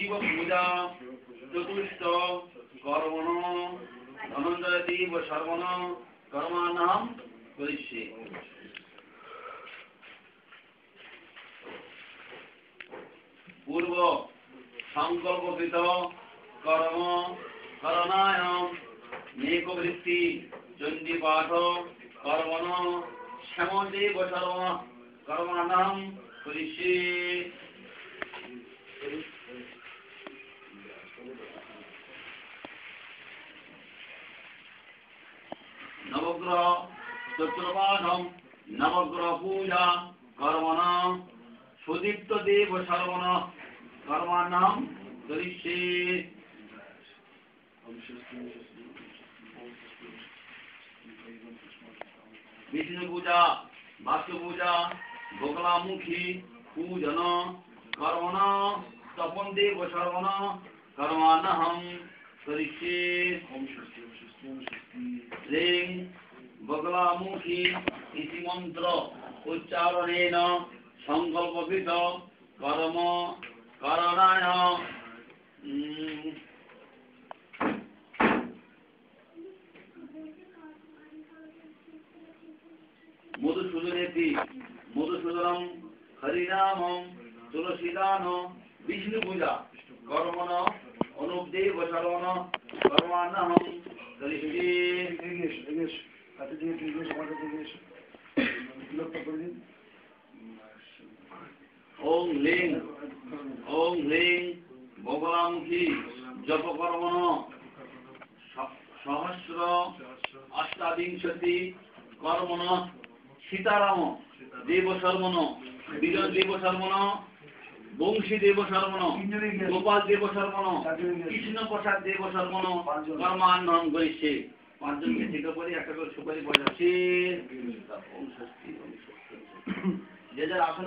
শিব পূজা চতুষ্ট কর্মণ ধনঞ্জয়দেব সর্বণ কর্মাণাম করিষ্যে। পূর্ব সংকল্পকৃত কর্ম করণায় নেকবৃত্তি চণ্ডীপাঠ কর্মণ শ্যামদেব সর্বণ কর্মাণাম করিষ্যে। নবগ্রহ চতুর্বাধম নবগ্রহ পূজা কর্মণ সুদীপ্ত দেব সর্বণ কর্মাণাম করিষ্যে। বিষ্ণু পূজা বাস্তু পূজা বগলামুখী পূজন কর্মণ তপন দেব সর্বণ কর্মাণাহম করিষ্যে। লিং বগলামুখী ইতি মন্ত্র উচ্চারণেন সংকল্পকৃত কর্ম করণায় মধুসূদনেতি মধুসূদনম হরিনাম তুলসীদান বিষ্ণু পূজা কর্মণ অনুপদেব সর্বণ কর্মাণাহম করিষ্যে। ওং লিং বগলামুখী জপ কর্মণ সহস্র অষ্টাবিংশতি কর্মণ সীতারাম দেব সর্বণ বিজয় দেব সর্বণ বংশী দেব সর্বণ গোপাল দেব সর্বণ কৃষ্ণ প্রসাদ দেব সর্বণ কর্মাণাহম করিষ্যে। পাঁচজনকে ঠিক করে একটা করে সুপারি পয়সা যে যার আসন